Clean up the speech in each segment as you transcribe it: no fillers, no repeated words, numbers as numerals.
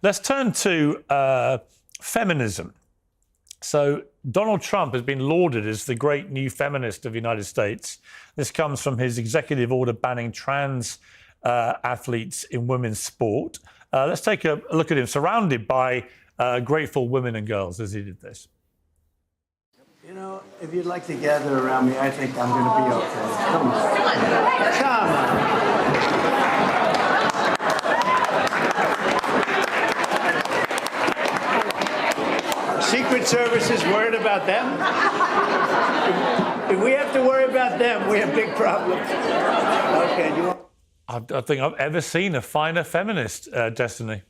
Let's turn to feminism. So Donald Trump has been lauded as the great new feminist of the United States. This comes from his executive order banning trans athletes in women's sport. Let's take a look at him, surrounded by grateful women and girls as he did this. You know, if you'd like to gather around me, I think I'm going to be okay. Come on. Come on. Secret Service is worried about them. If we have to worry about them, we have big problems. Okay, do you want... I don't think I've ever seen a finer feminist, Destiny.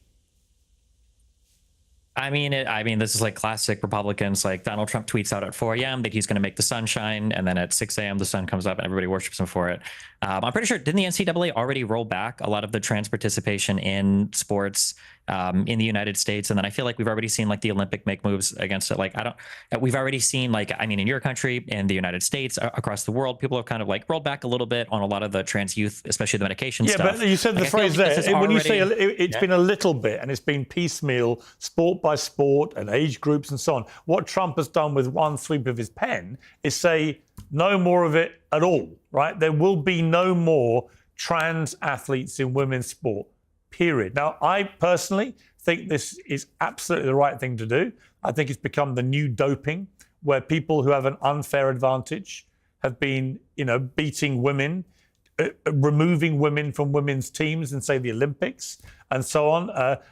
I mean, this is like classic Republicans. Like Donald Trump tweets out at 4 a.m. that he's going to make the sun shine, and then at 6 a.m. the sun comes up and everybody worships him for it. I'm pretty sure, didn't the NCAA already roll back a lot of the trans participation in sports in the United States? And then I feel like we've already seen like the Olympic make moves against it. Like we've already seen, like, I mean, in your country, in the United States, across the world, people have kind of like rolled back a little bit on a lot of the trans youth, especially the medication stuff. Yeah, but you said the phrase there. When you say it's been a little bit, and it's been piecemeal, sport by sport, and age groups and so on. What Trump has done with one sweep of his pen is say no more of it at all, right? There will be no more trans athletes in women's sport, period. Now, I personally think this is absolutely the right thing to do. I think it's become the new doping, where people who have an unfair advantage have been, beating women, removing women from women's teams in, say, the Olympics and so on,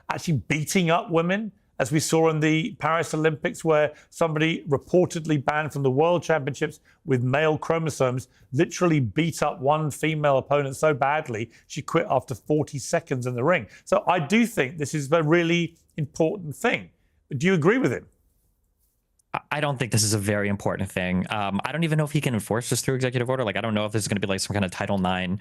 actually beating up women, as we saw in the Paris Olympics, where somebody reportedly banned from the World Championships with male chromosomes literally beat up one female opponent so badly she quit after 40 seconds in the ring. So I do think this is a really important thing. Do you agree with him? I don't think this is a very important thing. I don't even know if he can enforce this through executive order. Like, I don't know if this is going to be like some kind of Title IX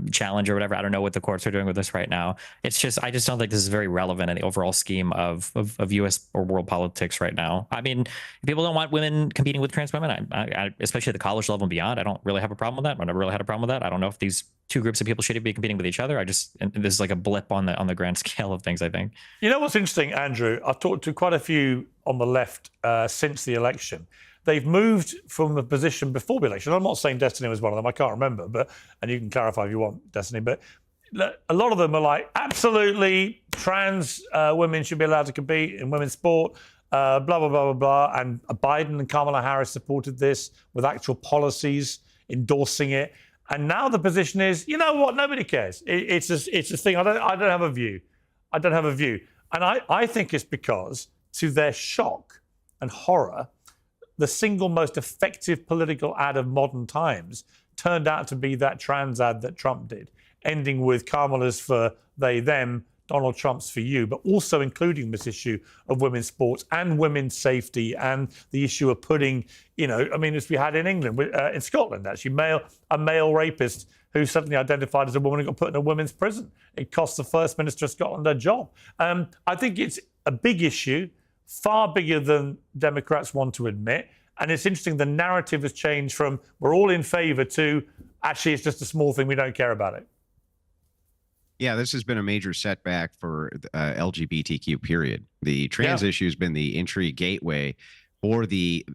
challenge or whatever. I don't know what the courts are doing with this right now. It's just, I just don't think this is very relevant in the overall scheme of U.S. or world politics right now. I mean, if people don't want women competing with trans women, I especially at the college level and beyond, I don't really have a problem with that. I never really had a problem with that. I don't know if these two groups of people should be competing with each other. And this is like a blip on the grand scale of things, I think. You know what's interesting, Andrew? I've talked to quite a few on the left since the election. They've moved from the position before the election. I'm not saying Destiny was one of them. I can't remember, and you can clarify if you want, Destiny. But a lot of them are like, absolutely, trans women should be allowed to compete in women's sport, blah, blah, blah, blah, blah. And Biden and Kamala Harris supported this with actual policies endorsing it. And now the position is, you know what? Nobody cares. It's a thing. I don't have a view. I don't have a view. And I think it's because, to their shock and horror, the single most effective political ad of modern times turned out to be that trans ad that Trump did, ending with Kamala's for they, them, Donald Trump's for you, but also including this issue of women's sports and women's safety and the issue of putting, as we had in England, in Scotland, actually, a male rapist who suddenly identified as a woman and got put in a women's prison. It cost the First Minister of Scotland her job. I think it's a big issue, far bigger than Democrats want to admit. And it's interesting, the narrative has changed from we're all in favour to actually it's just a small thing, we don't care about it. Yeah, this has been a major setback for LGBTQ, period. The trans issue has been the entry gateway for the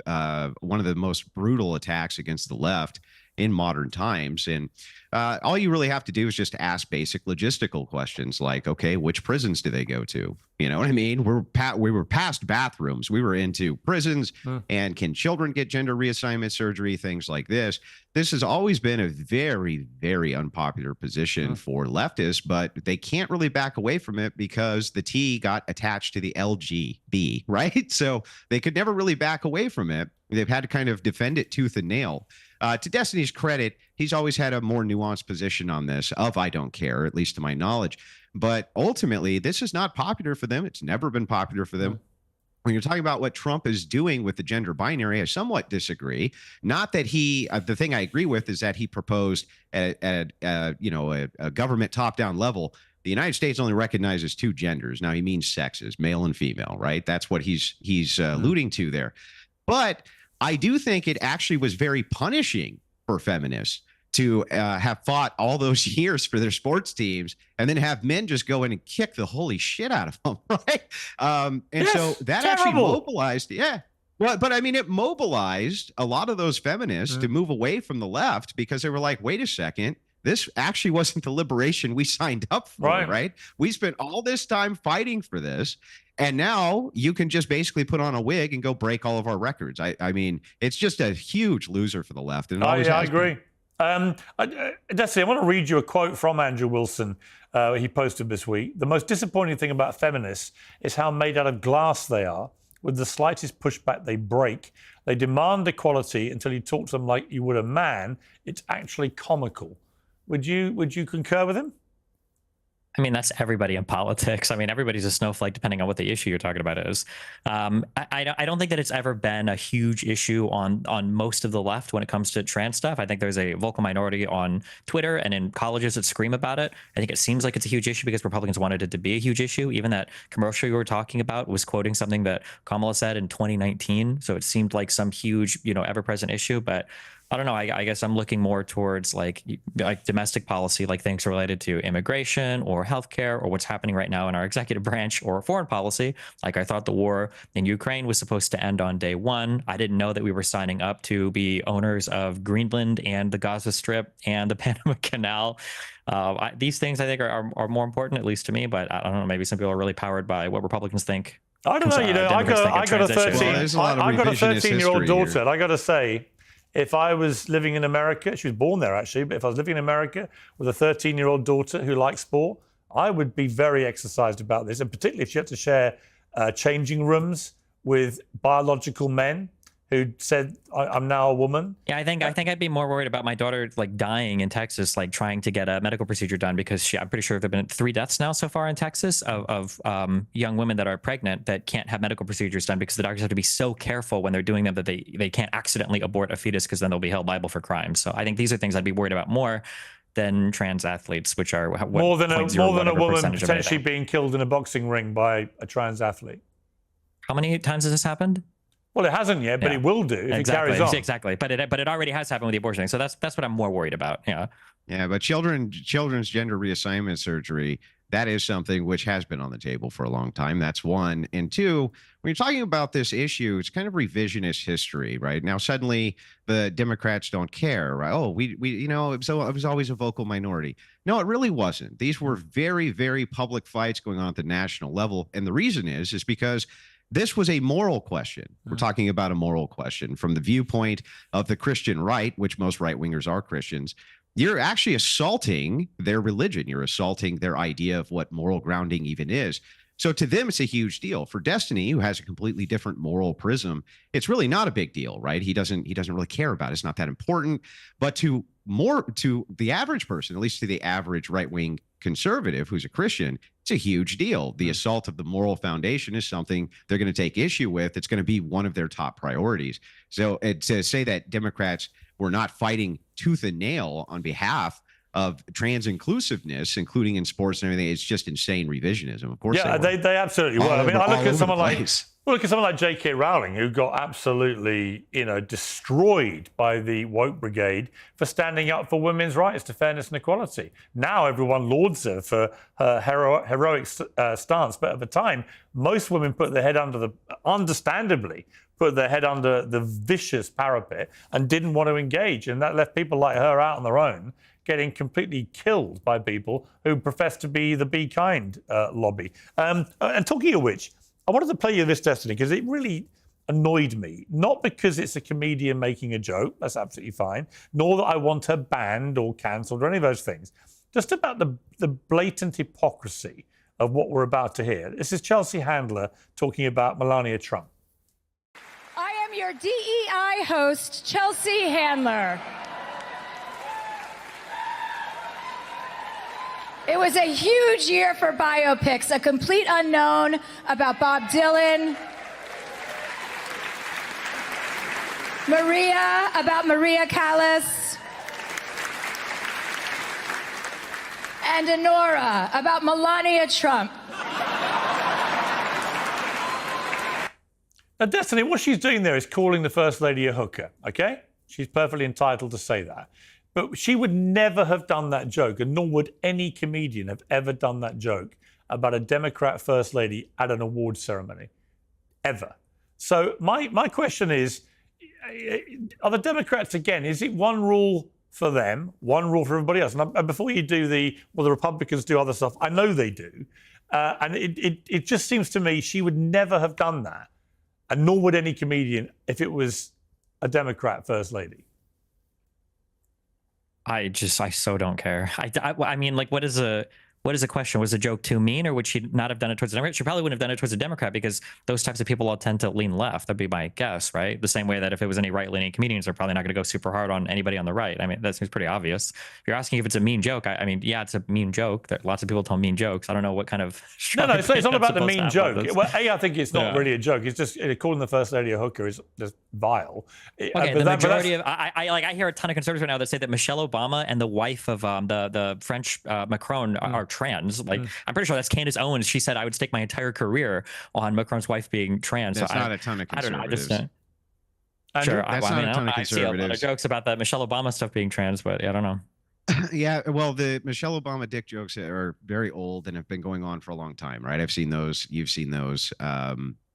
one of the most brutal attacks against the left in modern times. And all you really have to do is just ask basic logistical questions like, okay, which prisons do they go to? You know what I mean? We were past bathrooms. We were into prisons and can children get gender reassignment surgery, things like this. This has always been a very, very unpopular position for leftists, but they can't really back away from it because the T got attached to the LGB, right? So they could never really back away from it. They've had to kind of defend it tooth and nail. To Destiny's credit, he's always had a more nuanced position on this of I don't care, at least to my knowledge. But ultimately, this is not popular for them. It's never been popular for them. When you're talking about what Trump is doing with the gender binary, I somewhat disagree. Not that he, the thing I agree with is that he proposed at a government top-down level. The United States only recognizes two genders. Now he means sexes, male and female, right? That's what he's alluding to there. But I do think it actually was very punishing for feminists to have fought all those years for their sports teams and then have men just go in and kick the holy shit out of them, right? So that actually mobilized, but I mean, it mobilized a lot of those feminists to move away from the left because they were like, wait a second, this actually wasn't the liberation we signed up for, right? We spent all this time fighting for this. And now you can just basically put on a wig and go break all of our records. I mean, it's just a huge loser for the left. And I agree. Destiny, I want to read you a quote from Andrew Wilson he posted this week. The most disappointing thing about feminists is how made out of glass they are. With the slightest pushback, they break. They demand equality until you talk to them like you would a man. It's actually comical. Would you concur with him? I mean, that's everybody in politics. I mean, everybody's a snowflake depending on what the issue you're talking about is. I don't think that it's ever been a huge issue on most of the left when it comes to trans stuff. I think there's a vocal minority on Twitter and in colleges that scream about it. I think it seems like it's a huge issue because Republicans wanted it to be a huge issue. Even that commercial you were talking about was quoting something that Kamala said in 2019. So it seemed like some huge, ever-present issue. But I don't know. I guess I'm looking more towards like domestic policy, like things related to immigration or healthcare or what's happening right now in our executive branch or foreign policy. Like I thought the war in Ukraine was supposed to end on day one. I didn't know that we were signing up to be owners of Greenland and the Gaza Strip and the Panama Canal. These things I think are more important, at least to me. But I don't know. Maybe some people are really powered by what Republicans think. I don't know. I got a 13-year-old daughter. And I got to say, if I was living in America, she was born there actually, but if I was living in America with a 13-year-old daughter who likes sport, I would be very exercised about this. And particularly if she had to share changing rooms with biological men who said, I'm now a woman. Yeah, I think I'd be more worried about my daughter like dying in Texas, like trying to get a medical procedure done because I'm pretty sure there have been 3 deaths now so far in Texas of young women that are pregnant that can't have medical procedures done because the doctors have to be so careful when they're doing them that they can't accidentally abort a fetus because then they'll be held liable for crimes. So I think these are things I'd be worried about more than trans athletes, which are more than a woman potentially being killed in a boxing ring by a trans athlete. How many times has this happened? Well, it hasn't yet, but it will do if it carries on. Exactly, but it already has happened with the abortion thing. So that's what I'm more worried about. Yeah, but children's gender reassignment surgery, that is something which has been on the table for a long time. That's one. And two, when you're talking about this issue, it's kind of revisionist history, right? Now suddenly the Democrats don't care, right? Oh, we it was always a vocal minority. No, it really wasn't. These were very, very public fights going on at the national level, and the reason is because this was a moral question. We're talking about a moral question from the viewpoint of the Christian right, which most right-wingers are Christians. You're actually assaulting their religion. You're assaulting their idea of what moral grounding even is. So to them, it's a huge deal. For Destiny, who has a completely different moral prism, it's really not a big deal, right? He doesn't really care about it. It's not that important. But to the average person, at least to the average right-wing conservative who's a Christian, it's a huge deal. The assault of the moral foundation is something they're going to take issue with. It's going to be one of their top priorities. So to say that Democrats were not fighting tooth and nail on behalf of trans inclusiveness, including in sports and everything, it's just insane revisionism. Of course, they absolutely were. I mean, I look at someone like J.K. Rowling, who got absolutely, destroyed by the woke brigade for standing up for women's rights to fairness and equality. Now everyone lauds her for her heroic stance, but at the time, most women understandably put their head under the vicious parapet and didn't want to engage, and that left people like her out on their own, getting completely killed by people who profess to be the Be Kind lobby. And talking of which, I wanted to play you this, Destiny, because it really annoyed me. Not because it's a comedian making a joke, that's absolutely fine, nor that I want her banned or cancelled or any of those things. Just about the blatant hypocrisy of what we're about to hear. This is Chelsea Handler talking about Melania Trump. I am your DEI host, Chelsea Handler. It was a huge year for biopics, a complete unknown about Bob Dylan, about Maria Callas, and Honora about Melania Trump. Now, Destiny, what she's doing there is calling the First Lady a hooker, okay? She's perfectly entitled to say that. But she would never have done that joke, and nor would any comedian have ever done that joke about a Democrat first lady at an award ceremony, ever. So my question is, are the Democrats, again, is it one rule for them, one rule for everybody else? And before you do the Republicans do other stuff, I know they do. And it just seems to me she would never have done that, and nor would any comedian if it was a Democrat first lady. I so don't care. I mean, like, what is the question? Was the joke too mean, or would she not have done it towards a Democrat? She probably wouldn't have done it towards a Democrat, because those types of people all tend to lean left. That'd be my guess, right? The same way that if it was any right-leaning comedians, they're probably not going to go super hard on anybody on the right. I mean, that seems pretty obvious. If you're asking if it's a mean joke, I mean, yeah, it's a mean joke. Lots of people tell mean jokes. I don't know what kind of... No, it's not about the mean joke. Well, I think it's not really a joke. It's just calling the first lady a hooker is just vile. Okay, the majority of... I hear a ton of conservatives right now that say that Michelle Obama and the wife of the French Macron are trans. Like, I'm pretty sure that's Candace Owens. She said, I would stake my entire career on Macron's wife being trans. That's so not a ton of conservatives. I don't know. Sure. I see a lot of jokes about that Michelle Obama stuff being trans, but I don't know. Yeah, well, the Michelle Obama dick jokes are very old and have been going on for a long time, right? I've seen those. You've seen those.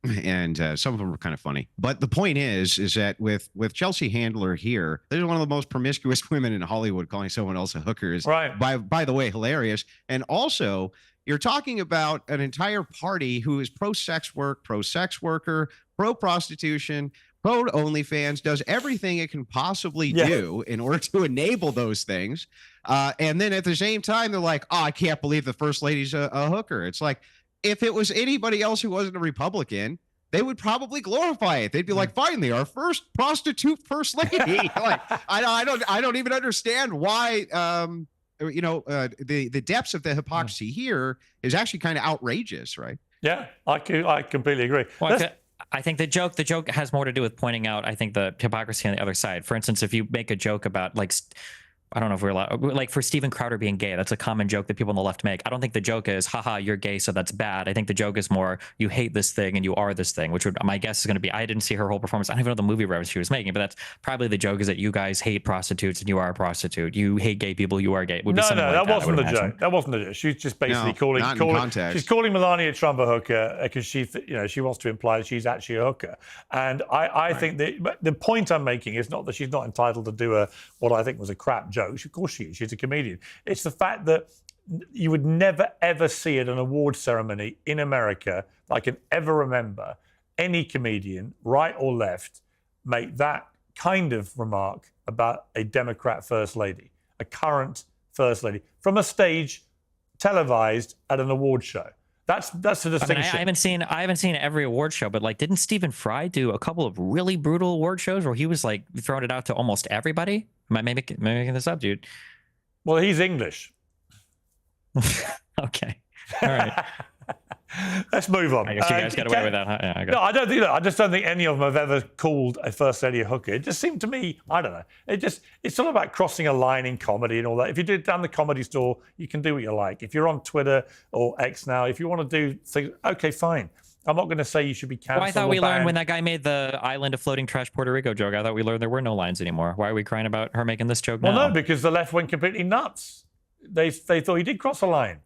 And some of them are kind of funny. But the point is that with Chelsea Handler here, there's one of the most promiscuous women in Hollywood calling someone else a hooker is, right, by the way, hilarious. And also, you're talking about an entire party who is pro-sex work, pro-sex worker, pro-prostitution, pro-OnlyFans, does everything it can possibly do in order to enable those things. And then at the same time, they're like, oh, I can't believe the first lady's a hooker. It's like, if it was anybody else who wasn't a Republican, they would probably glorify it. They'd be like, finally, our first prostitute first lady. Like, I don't even understand why, the depths of the hypocrisy here is actually kind of outrageous, right? Yeah, I completely agree. Well, I think the joke has more to do with pointing out, I think, the hypocrisy on the other side. For instance, if you make a joke about, like, I don't know if we're allowed, like, for Steven Crowder being gay, that's a common joke that people on the left make. I don't think the joke is, haha, you're gay, so that's bad. I think the joke is more, you hate this thing and you are this thing, which would, my guess is going to be, I didn't see her whole performance. I don't even know the movie reference she was making, but that's probably the joke, is that you guys hate prostitutes and you are a prostitute. You hate gay people, you are gay. No, that wasn't the joke. That wasn't the joke. She's just basically she's calling Melania Trump a hooker because she wants to imply that she's actually a hooker. And I think that the point I'm making is not that she's not entitled to do what I think was a crap joke. Of course she is. She's a comedian. It's the fact that you would never, ever see at an award ceremony in America, that I can ever remember, any comedian, right or left, make that kind of remark about a Democrat first lady, a current first lady, from a stage televised at an award show. That's the distinction. I haven't seen every award show, but, like, didn't Stephen Fry do a couple of really brutal award shows where he was, like, throwing it out to almost everybody? Am I making this up, dude? Well, he's English. Okay. All right. Let's move on. I guess you guys got away with that, huh? Yeah, no, I don't think that. I just don't think any of them have ever called a first lady a hooker. It just seemed to me, I don't know. It's all about crossing a line in comedy and all that. If you do it down the Comedy Store, you can do what you like. If you're on Twitter or X now, if you want to do things, okay, fine. I'm not going to say you should be cancelled. Well, I thought we learned when that guy made the island of floating trash Puerto Rico joke. I thought we learned there were no lines anymore. Why are we crying about her making this joke now? Well, no, because the left went completely nuts. They thought he did cross a line.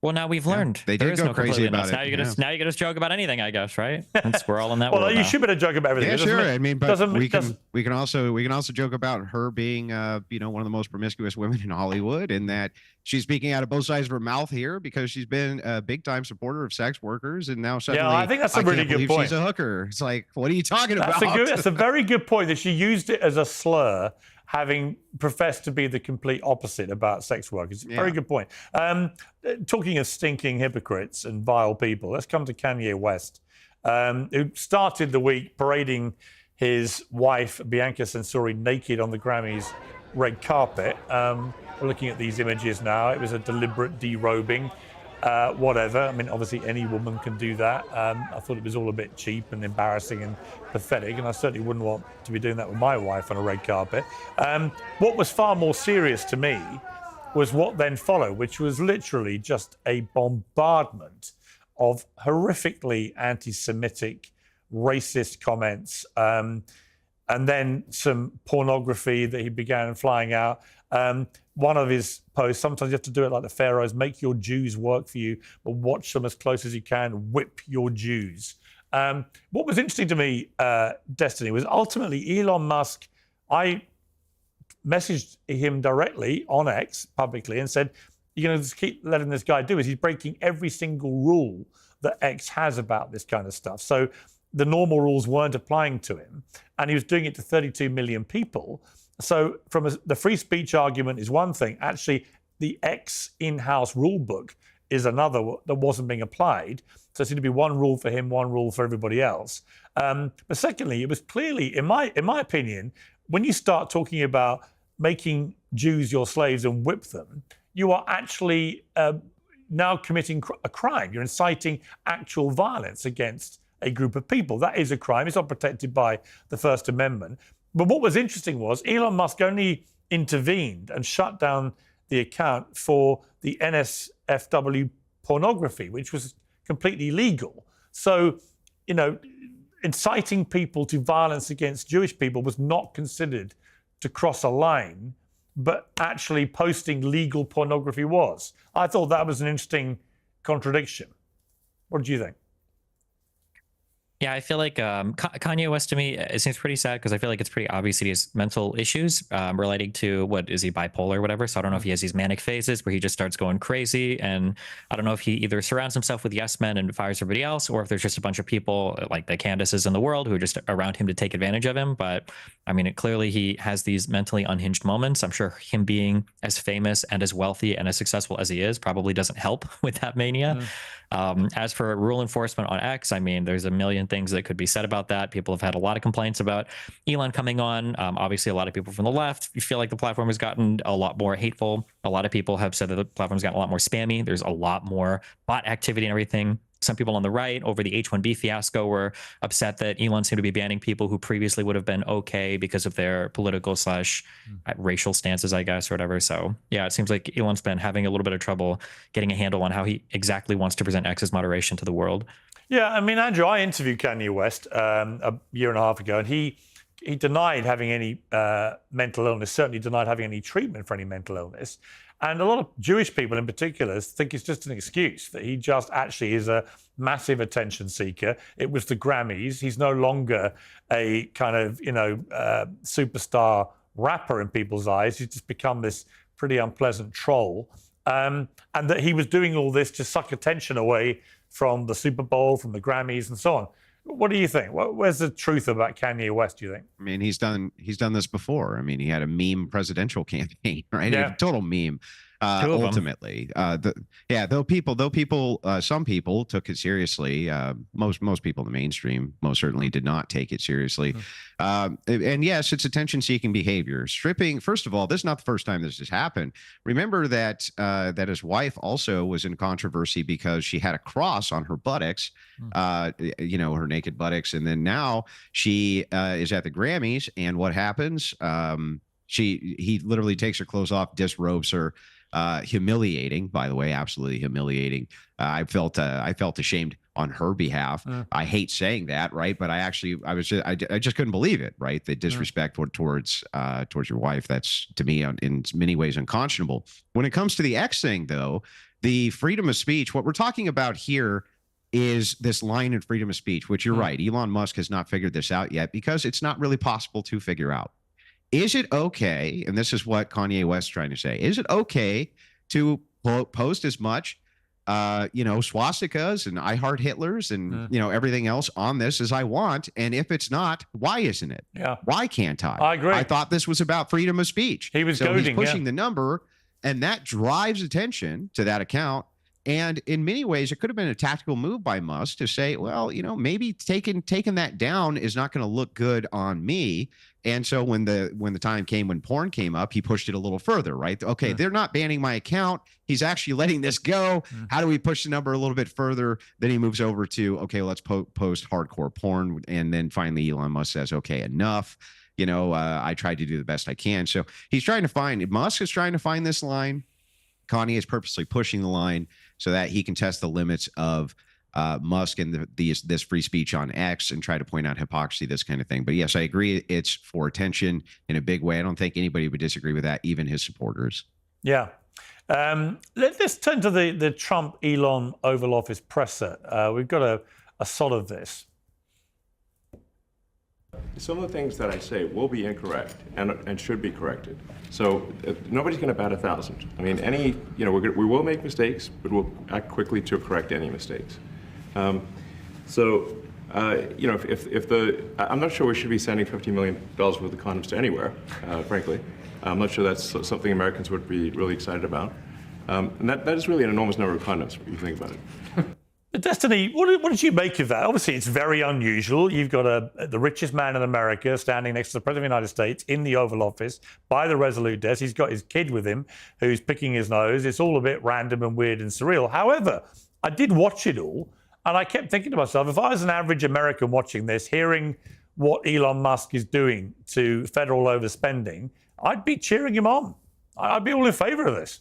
Well, now we've learned. They did go crazy about it. Now you can just joke about anything, I guess, right? We're all in that world. Well, you should be able to joke about everything. Yeah, sure. I mean, but we can also joke about her being one of the most promiscuous women in Hollywood, and that she's speaking out of both sides of her mouth here because she's been a big time supporter of sex workers, and now suddenly, I think that's a really good point. She's a hooker. It's like, what are you talking about? That's a very good point, that she used it as a slur, having professed to be the complete opposite about sex workers. Very good point. Talking of stinking hypocrites and vile people, let's come to Kanye West, who started the week parading his wife, Bianca Censori, naked on the Grammys red carpet. We're looking at these images now. It was a deliberate derobing. Whatever. I mean, obviously any woman can do that. I thought it was all a bit cheap and embarrassing and pathetic, and I certainly wouldn't want to be doing that with my wife on a red carpet. What was far more serious to me was what then followed, which was literally just a bombardment of horrifically anti-Semitic, racist comments. and then some pornography that he began flying out. One of his posts, sometimes you have to do it like the pharaohs, make your Jews work for you, but watch them as close as you can, whip your Jews. What was interesting to me, Destiny, was ultimately Elon Musk, I messaged him directly on X publicly and said, you're going to just keep letting this guy do it. He's breaking every single rule that X has about this kind of stuff. So the normal rules weren't applying to him, and he was doing it to 32 million people. So the free speech argument is one thing. Actually, the X in-house rule book is another that wasn't being applied. So it seemed to be one rule for him, one rule for everybody else. But secondly, it was clearly, in my opinion, when you start talking about making Jews your slaves and whip them, you are actually now committing a crime. You're inciting actual violence against a group of people. That is a crime. It's not protected by the First Amendment. But what was interesting was Elon Musk only intervened and shut down the account for the NSFW pornography, which was completely legal. So, inciting people to violence against Jewish people was not considered to cross a line, but actually posting legal pornography was. I thought that was an interesting contradiction. What do you think? Yeah, I feel like Kanye West, to me, it seems pretty sad because I feel like it's pretty obvious that he has mental issues relating to, what is he, bipolar or whatever. So I don't know if he has these manic phases where he just starts going crazy. And I don't know if he either surrounds himself with yes men and fires everybody else, or if there's just a bunch of people like the Candaces in the world who are just around him to take advantage of him. But I mean, clearly he has these mentally unhinged moments. I'm sure him being as famous and as wealthy and as successful as he is probably doesn't help with that mania. As for rule enforcement on X, I mean, there's a million things that could be said about that. People have had a lot of complaints about Elon coming on. Obviously, a lot of people from the left feel like the platform has gotten a lot more hateful. A lot of people have said that the platform's gotten a lot more spammy. There's a lot more bot activity and everything. Some people on the right over the H-1B fiasco were upset that Elon seemed to be banning people who previously would have been okay because of their political / racial stances, I guess, or whatever. So yeah, it seems like Elon's been having a little bit of trouble getting a handle on how he exactly wants to present X's moderation to the world. Yeah, I mean, Andrew, I interviewed Kanye West a year and a half ago, and he denied having any mental illness, certainly denied having any treatment for any mental illness. And a lot of Jewish people in particular think it's just an excuse, that he just actually is a massive attention seeker. It was the Grammys. He's no longer a kind of, superstar rapper in people's eyes. He's just become this pretty unpleasant troll. And that he was doing all this to suck attention away from the Super Bowl, from the Grammys and so on. What do you think? Where's the truth about Kanye West, do you think? I mean, he's done this before. I mean, he had a meme presidential campaign, right? Yeah. A total meme. Ultimately, some people took it seriously. Most people in the mainstream most certainly did not take it seriously. And yes, it's attention-seeking behavior. Stripping. First of all, this is not the first time this has happened. Remember that his wife also was in controversy because she had a cross on her buttocks, her naked buttocks, and then now she is at the Grammys, and what happens? He literally takes her clothes off, disrobes her. Humiliating, by the way, absolutely humiliating. I felt ashamed on her behalf. I hate saying that, right? But I just couldn't believe it, right? The disrespect towards your wife. That's, to me, in many ways unconscionable. When it comes to the X thing, though, the freedom of speech, what we're talking about here is this line in freedom of speech, which you're right. Elon Musk has not figured this out yet because it's not really possible to figure out. Is it okay, and this is what Kanye West is trying to say, is it okay to post as much, swastikas and I Heart Hitlers and, everything else on this as I want? And if it's not, why isn't it? Yeah. Why can't I? I agree. I thought this was about freedom of speech. He was He's pushing the number, and that drives attention to that account. And in many ways, it could have been a tactical move by Musk to say, well, maybe taking that down is not going to look good on me. And so when the time came when porn came up, he pushed it a little further, right? Okay, they're not banning my account. He's actually letting this go. How do we push the number a little bit further? Then he moves over to, okay, let's post hardcore porn. And then finally Elon Musk says, okay, enough. I tried to do the best I can. So Musk is trying to find this line. Kanye is purposely pushing the line so that he can test the limits of Musk and this free speech on X and try to point out hypocrisy, this kind of thing. But yes, I agree. It's for attention in a big way. I don't think anybody would disagree with that, even his supporters. Yeah. Let's turn to the Trump-Elon Oval Office presser. We've got a sort of this. Some of the things that I say will be incorrect and should be corrected. So nobody's going to bat 1,000. I mean, we will make mistakes, but we'll act quickly to correct any mistakes. I'm not sure we should be sending $50 million worth of condoms to anywhere, frankly. I'm not sure that's something Americans would be really excited about. And that is really an enormous number of condoms, if you think about it. Destiny, what did you make of that? Obviously, it's very unusual. You've got the richest man in America standing next to the President of the United States in the Oval Office by the Resolute desk. He's got his kid with him who's picking his nose. It's all a bit random and weird and surreal. However, I did watch it all, and I kept thinking to myself, if I was an average American watching this, hearing what Elon Musk is doing to federal overspending, I'd be cheering him on. I'd be all in favor of this.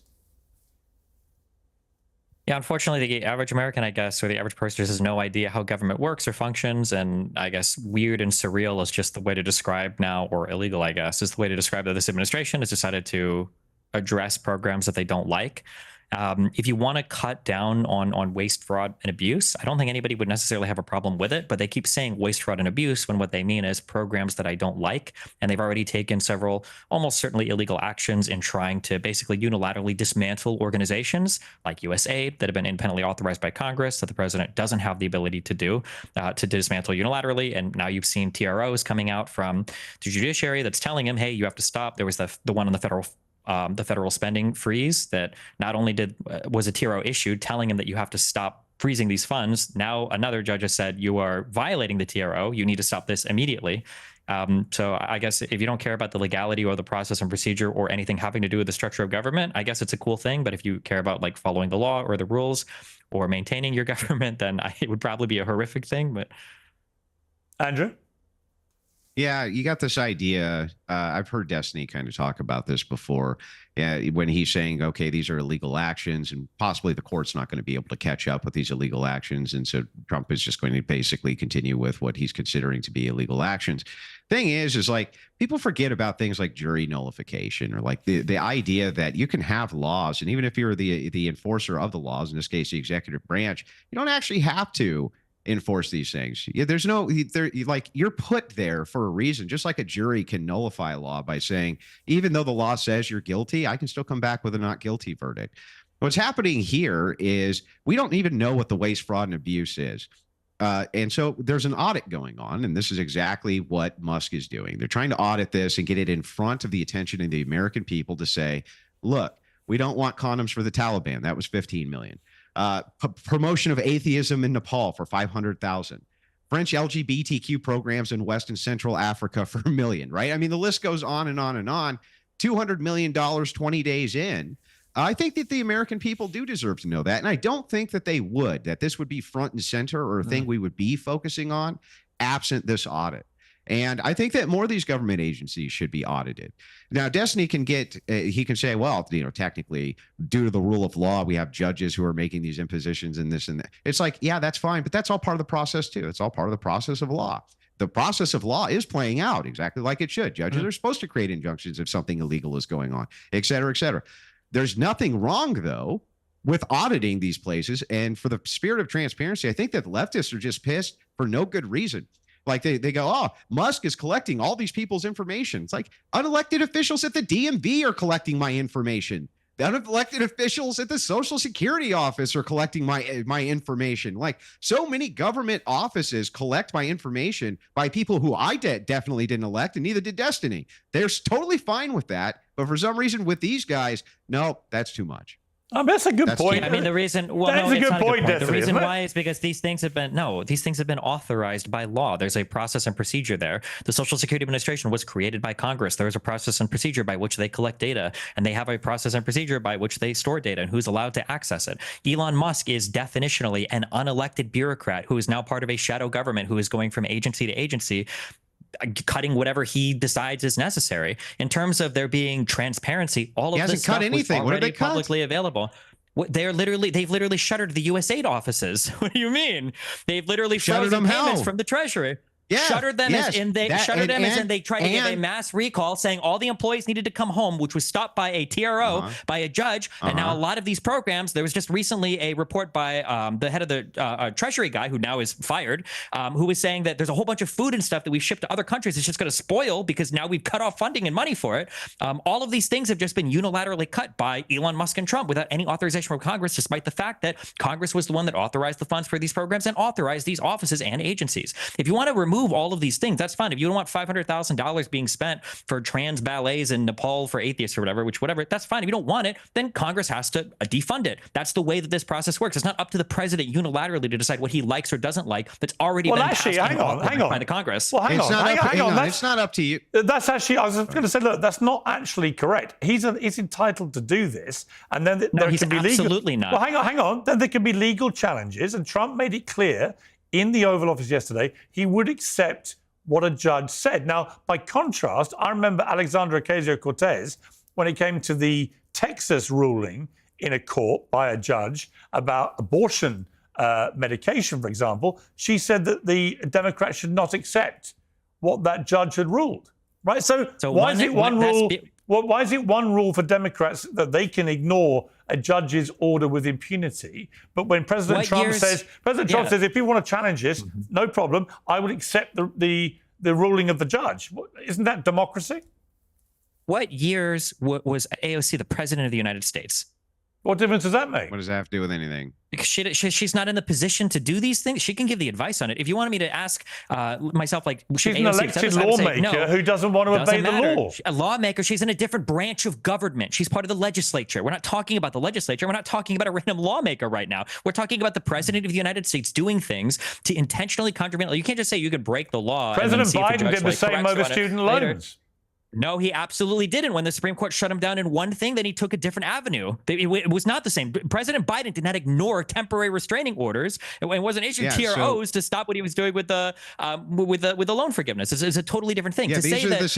Yeah, unfortunately, the average American, I guess, or the average person just has no idea how government works or functions. And I guess weird and surreal is just the way to describe now, or illegal, I guess, is the way to describe that this administration has decided to address programs that they don't like. If you want to cut down on waste, fraud, and abuse, I don't think anybody would necessarily have a problem with it, but they keep saying waste, fraud, and abuse when what they mean is programs that I don't like. And they've already taken several almost certainly illegal actions in trying to basically unilaterally dismantle organizations like USAID that have been independently authorized by Congress that the president doesn't have the ability to do, to dismantle unilaterally. And now you've seen TROs coming out from the judiciary that's telling him, hey, you have to stop. There was the one on the federal spending freeze that not only was a TRO issued telling him that you have to stop freezing these funds. Now another judge has said you are violating the TRO. You need to stop this immediately. So I guess if you don't care about the legality or the process and procedure or anything having to do with the structure of government, I guess it's a cool thing. But if you care about like following the law or the rules or maintaining your government, then it would probably be a horrific thing. But Andrew? Yeah, you got this idea. I've heard Destiny kind of talk about this before when he's saying, okay, these are illegal actions and possibly the court's not going to be able to catch up with these illegal actions. And so Trump is just going to basically continue with what he's considering to be illegal actions. Thing is like people forget about things like jury nullification or like the idea that you can have laws. And even if you're the enforcer of the laws, in this case, the executive branch, you don't actually have to enforce these things. There's no, like you're put there for a reason, just like a jury can nullify a law by saying, even though the law says you're guilty, I can still come back with a not guilty verdict. What's happening here is we don't even know what the waste, fraud, and abuse is. And so there's an audit going on, and this is exactly what Musk is doing. They're trying to audit this and get it in front of the attention of the American people to say, look, we don't want condoms for the Taliban. That was 15 million. Promotion of atheism in Nepal for 500,000. French LGBTQ programs in West and Central Africa for $1 million, right? I mean, the list goes on and on and on. $200 million 20 days in. I think that the American people do deserve to know that. And I don't think that they would, that this would be front and center or a thing we would be focusing on absent this audit. And I think that more of these government agencies should be audited. Now, Destiny can he can say, well, technically, due to the rule of law, we have judges who are making these impositions and this and that. It's like, yeah, that's fine. But that's all part of the process, too. It's all part of the process of law. The process of law is playing out exactly like it should. Judges are supposed to create injunctions if something illegal is going on, et cetera, et cetera. There's nothing wrong, though, with auditing these places. And for the spirit of transparency, I think that leftists are just pissed for no good reason. Like they go, oh, Musk is collecting all these people's information. It's like unelected officials at the DMV are collecting my information. The unelected officials at the Social Security office are collecting my information. Like so many government offices collect my information by people who I definitely didn't elect, and neither did Destiny. They're totally fine with that. But for some reason with these guys, no, that's too much. That's a good point. I mean, the reason, well, that no, is a it's good not point, a good point. The Destiny, reason isn't it? why is because these things have been authorized by law. There's a process and procedure there. The Social Security Administration was created by Congress. There is a process and procedure by which they collect data, and they have a process and procedure by which they store data and who's allowed to access it. Elon Musk is definitionally an unelected bureaucrat who is now part of a shadow government who is going from agency to agency, cutting whatever he decides is necessary. In terms of there being transparency, all of this stuff was already publicly available. They've literally shuttered the USAID offices. What do you mean? They've literally Shuttered frozen them payments how? from the Treasury. Yeah, Shuttered them yes, as in they that- shuttered them as in and- they tried to give a and- mass recall saying all the employees needed to come home, which was stopped by a TRO by a judge. And now a lot of these programs, there was just recently a report by the head of the Treasury guy who now is fired, who was saying that there's a whole bunch of food and stuff that we ship to other countries. It's just going to spoil because now we've cut off funding and money for it. All of these things have just been unilaterally cut by Elon Musk and Trump without any authorization from Congress, despite the fact that Congress was the one that authorized the funds for these programs and authorized these offices and agencies. If you want to remove all of these things, that's fine. If you don't want $500,000 being spent for trans ballets in Nepal for atheists or whatever, that's fine. If you don't want it, then Congress has to defund it. That's the way that this process works. It's not up to the president unilaterally to decide what he likes or doesn't like. That's already been passed hang on. by the Congress. Well, hang on. It's not up to you. That's actually, I was going to say, look, that's not actually correct. He's entitled to do this, and then there he's can be legal. absolutely not. Well, hang on. Then there can be legal challenges, and Trump made it clear in the Oval Office yesterday he would accept what a judge said. Now, by contrast, I remember Alexandria Ocasio-Cortez when it came to the Texas ruling in a court by a judge about abortion medication, for example. She said that the Democrats should not accept what that judge had ruled. Right? So why is it one rule? Why is it one rule for Democrats that they can ignore a judge's order with impunity? But when President Trump says, if you want to challenge this, no problem, I would accept the ruling of the judge. Isn't that democracy? What years was AOC the president of the United States? What difference does that make? What does that have to do with anything? Because she's not in the position to do these things. She can give the advice on it. If you wanted me to ask myself, like, she's an elected lawmaker who doesn't want to obey the law. A lawmaker. She's in a different branch of government. She's part of the legislature. We're not talking about the legislature. We're not talking about a random lawmaker right now. We're talking about the president of the United States doing things to intentionally contravene. You can't just say you could break the law. President Biden did the same over student loans. No, he absolutely didn't. When the Supreme Court shut him down in one thing, then he took a different avenue. It was not the same. President Biden did not ignore temporary restraining orders. It wasn't issued TROs to stop what he was doing with the loan forgiveness. It's a totally different thing. Yeah, to say that this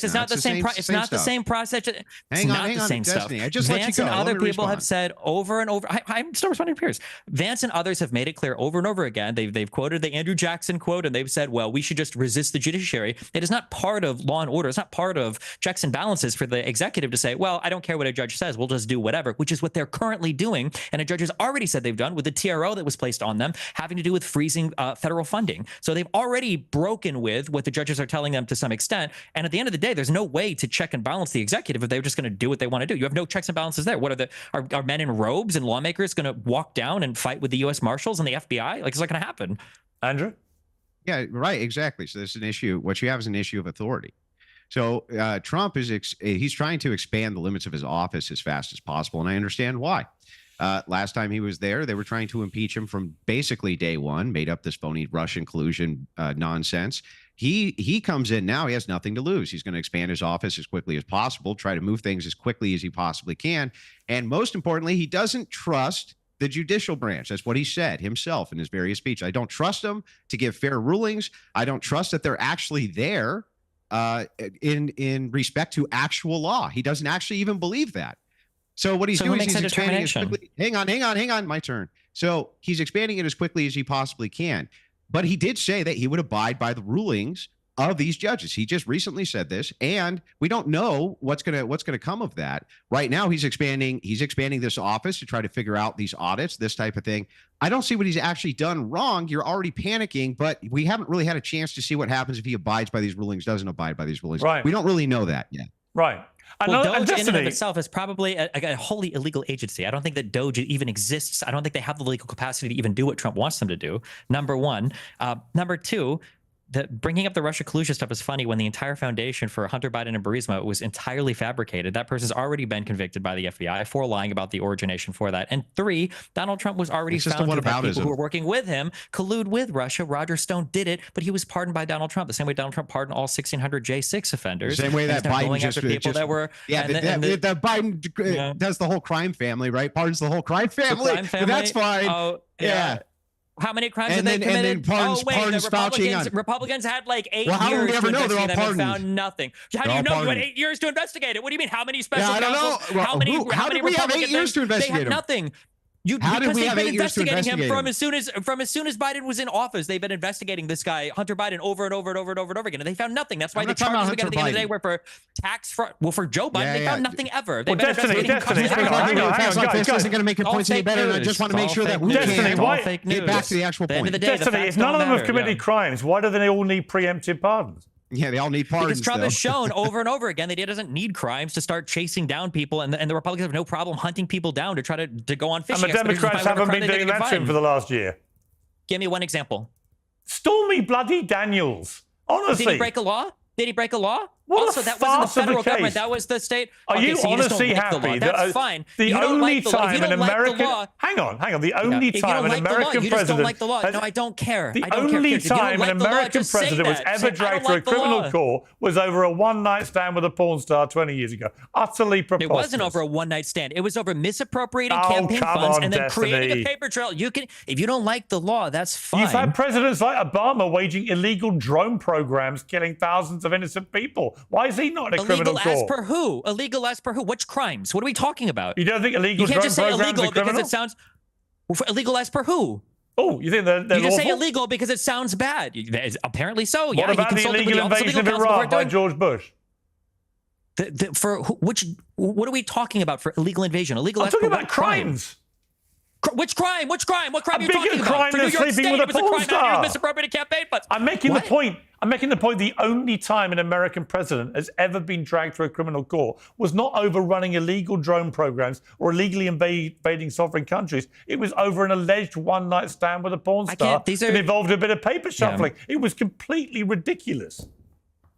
is not the same. It's not the same process. Hang on, Destiny. I just let you go. And other people have said over and over. I'm still responding to peers. Vance and others have made it clear over and over again. They've quoted the Andrew Jackson quote, and they've said, well, we should just resist the judiciary. It is not part of law and order. It's not part of checks and balances for the executive to say, well, I don't care what a judge says. We'll just do whatever, which is what they're currently doing. And a judge has already said they've done with the TRO that was placed on them, having to do with freezing federal funding. So they've already broken with what the judges are telling them to some extent. And at the end of the day, there's no way to check and balance the executive if they're just going to do what they want to do. You have no checks and balances there. What are men in robes and lawmakers going to walk down and fight with the U.S. Marshals and the FBI? Like, it's not going to happen. Andrew? Yeah, right. Exactly. So this is an issue. What you have is an issue of authority. So Trump he's trying to expand the limits of his office as fast as possible, and I understand why. Last time he was there, they were trying to impeach him from basically day one, made up this phony Russian collusion nonsense. He comes in now, he has nothing to lose. He's going to expand his office as quickly as possible, try to move things as quickly as he possibly can. And most importantly, he doesn't trust the judicial branch. That's what he said himself in his various speeches. I don't trust them to give fair rulings. I don't trust that they're actually there in respect to actual law. He doesn't actually even believe that. So what he's doing is he's expanding as quickly. Hang on, my turn. So he's expanding it as quickly as he possibly can. But he did say that he would abide by the rulings of these judges. He just recently said this, and we don't know what's gonna come of that. Right now, he's expanding this office to try to figure out these audits, this type of thing. I don't see what he's actually done wrong. You're already panicking, but we haven't really had a chance to see what happens if he abides by these rulings, doesn't abide by these rulings. Right. We don't really know that yet. Right. Well, Doge in and of itself is probably a wholly illegal agency. I don't think that Doge even exists. I don't think they have the legal capacity to even do what Trump wants them to do, number one. Number two, bringing up the Russia collusion stuff is funny when the entire foundation for Hunter Biden and Burisma was entirely fabricated. That person's already been convicted by the FBI for lying about the origination for that. And three, Donald Trump was already found to have people who were working with him collude with Russia. Roger Stone did it, but he was pardoned by Donald Trump, the same way Donald Trump pardoned all 1,600 J6 offenders. The same way that Biden Biden does the whole crime family, right? Pardons the whole crime family. Crime family? That's fine. Oh, yeah. How many crimes And have they then- and committed? then pardons- oh wait, pardons the vouching on- Republicans had like 8 Well, how do we years ever to know they're all investigate them and pardoned? found nothing. How do They're you all know? You had pardoned. 8 years to investigate it. What do you mean? How many special Yeah, I don't counsels? know. Well, how many? how how did many we have 8 Republican years to things? They investigate had him? nothing. How did Because we they've have been 8 years to investigating him investigate him? from as soon as Biden was in office. They've been investigating this guy, Hunter Biden, over and over and over and over and over again, and they found nothing. That's why I'm the not talking about charges we got at the end of the day Hunter were for tax fraud. Well, for Joe Biden, Yeah, they yeah. found nothing ever. They've Well, been Destiny, investigating Destiny, Congress hang on, Fast like this guys. isn't going to make your All points any fake better. And I news. just want to It's make all sure that fake we news. Destiny, It's why- all fake get back news. to the actual At the end point. of the day, the Destiny, facts if none of don't them have matter, committed yeah. crimes, why do they all need preemptive pardons? Yeah, they all need pardons. Because Trump though. has shown over and over again that he doesn't need crimes to start chasing down people, and the Republicans have no problem hunting people down to try to go on And fishing the expeditions Democrats by whatever haven't crime been they doing think that is to him for the last year. Give me one example. Stormy bloody Daniels. Honestly. Did he break a law? Did he break a law? What a Also, that wasn't the farce of a federal government. case. That was the state. Are Okay, you so just honestly don't like the law. happy That's that fine. the You don't only like the law. If time you an don't like the American law, hang on, the only if you time don't an like the law, American you just don't president like the law. has- No, I don't care. the I don't care. only If you don't time like an the law, American just say president was that. ever Say, I dragged don't through a like the criminal law. court was over a one-night stand with a porn star 20 years ago. Utterly It preposterous. wasn't over a one-night stand. It was over misappropriating Oh, campaign come funds on, and then creating Destiny. a paper trail. You can, if you don't like the law, that's fine. You've had presidents like Obama waging illegal drone programs, killing thousands of innocent people. Why is he not in a criminal Illegal as court? per who? Illegal as per who? Which crimes? What are we talking about? You don't think You illegal can't drone just say programs illegal are criminal? because it sounds illegal as per who? Oh, you think they're You just say lawful? illegal because it sounds bad. Apparently so. Yeah, What about he the consulted with illegal the Office invasion of Legal Counsel Iraq before by doing- George Bush? What are we talking about for illegal invasion? Illegal I'm as per talking what about crime? crimes. Which crime? Which crime? What crime A are you talking bigger about? crime For than New York sleeping State, with a it was a porn crime. star. You misappropriated campaign funds. I'm making What? the point. I'm making the point. The only time an American president has ever been dragged through a criminal court was not over running illegal drone programs or illegally invading sovereign countries. It was over an alleged one-night stand with a porn I star can't- these are- that involved a bit of paper shuffling. It was completely ridiculous.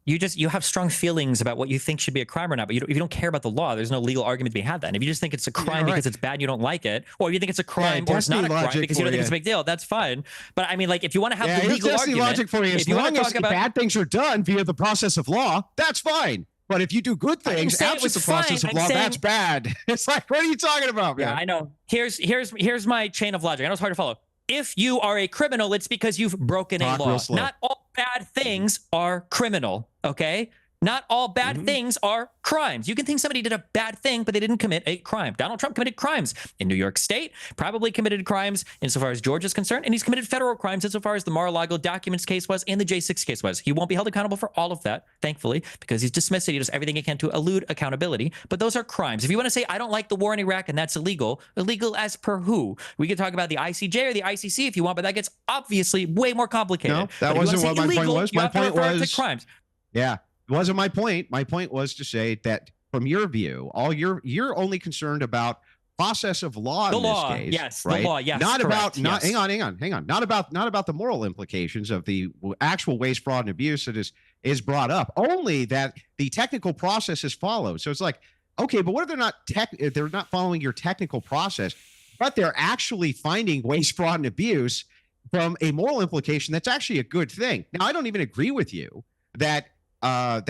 You have strong feelings about what you think should be a crime or not, but if you don't care about the law, there's no legal argument to be had then. If you just think it's a crime because it's bad and you don't like it, or if you think it's a crime or it's not a crime logic because you don't for think it's a big deal, that's fine. But I mean, like, if you want to have Yeah, the here's legal Destiny argument, logic for you. As if you want long to as talk about bad things are done via the process of law, that's fine. But if you do good things saying it absent was the process fine. of I'm law, saying- that's bad. It's like, what are you talking about, man? Yeah, I know. Here's my chain of logic. I know it's hard to follow. If you are a criminal, it's because you've broken a Talk law. real slow. Not all bad things are criminal, okay? Not all bad things are crimes. You can think somebody did a bad thing, but they didn't commit a crime. Donald Trump committed crimes in New York State, probably committed crimes insofar as Georgia is concerned, and he's committed federal crimes insofar as the Mar-a-Lago documents case was and the J6 case was. He won't be held accountable for all of that, thankfully, because he's dismissed it. He does everything he can to elude accountability. But those are crimes. If you want to say, I don't like the war in Iraq and that's illegal, illegal as per who? We can talk about the ICJ or the ICC if you want, but that gets obviously way more complicated. No, that But if you wanna wasn't say what my point illegal, was. you My have to point refer to was- crimes. Yeah, it wasn't my point. My point was to say that from your view, you're only concerned about process of law The in law, this case, yes, the right? law, yes, Not about correct, not yes. hang on. Not about the moral implications of the actual waste, fraud, and abuse that is brought up. Only that the technical process is followed. So it's like, okay, but what if they're not following your technical process, but they're actually finding waste, fraud, and abuse from a moral implication? That's actually a good thing. Now, I don't even agree with you that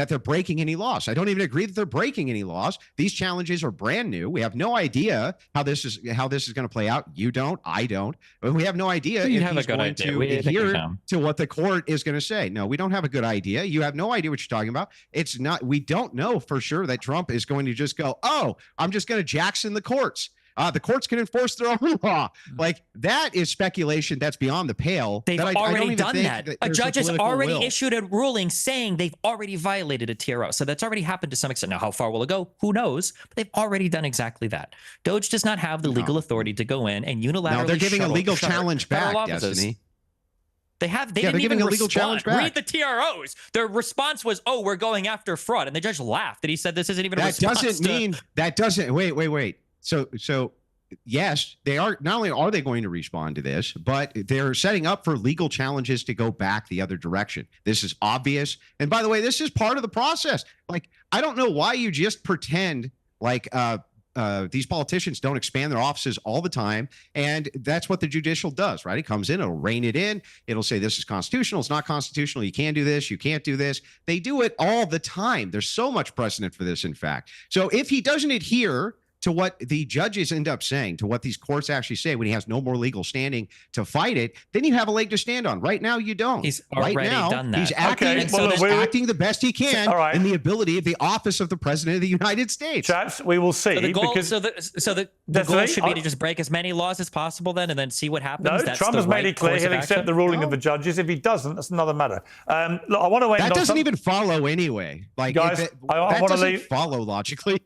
they're breaking any laws. I don't even agree that they're breaking any laws. These challenges are brand new. We have no idea how this is going to play out. You don't. I don't. But we have no idea We if have a he's good going idea. to We think we adhere know. to what the court is going to say. No, we don't have a good idea. You have no idea what you're talking about. It's not. We don't know for sure that Trump is going to just go, oh, I'm just going to Jackson the courts. The courts can enforce their own law. Like, that is speculation that's beyond the pale. They've that I don't already even done think that. A there's judge has political already will. issued a ruling saying they've already violated a TRO. So that's already happened to some extent. Now, how far will it go? Who knows? But they've already done exactly that. Doge does not have the legal authority to go in and unilaterally. No, they're giving a legal shutter challenge federal back, offices. Destiny. They have. They Yeah, didn't they're giving even a legal respond. challenge back. Read the TROs. Their response was, "Oh, we're going after fraud," and the judge laughed and he said, "This isn't even a That response." doesn't mean that doesn't. Wait. So yes, they are. Not only are they going to respond to this, but they're setting up for legal challenges to go back the other direction. This is obvious. And by the way, this is part of the process. Like, I don't know why you just pretend like these politicians don't expand their offices all the time. And that's what the judicial does, right? It comes in, it'll rein it in. It'll say, this is constitutional. It's not constitutional. You can do this. You can't do this. They do it all the time. There's so much precedent for this, in fact. So if he doesn't adhere to what the judges end up saying, to what these courts actually say when he has no more legal standing to fight it, then you have a leg to stand on. Right now, you don't. He's already done that. He's acting, Okay, well, look, acting the best he can all right. in the ability of the office of the president of the United States. Chaps, we will see. So the goal, because so the goal should be to just break as many laws as possible then, and then see what happens. No, That's Trump the has right made it clear course he'll of accept action? the ruling of the judges. If he doesn't, that's another matter. Look, I want to end That on doesn't some- even follow anyway. Like, Guys, that I wanna doesn't leave- follow logically.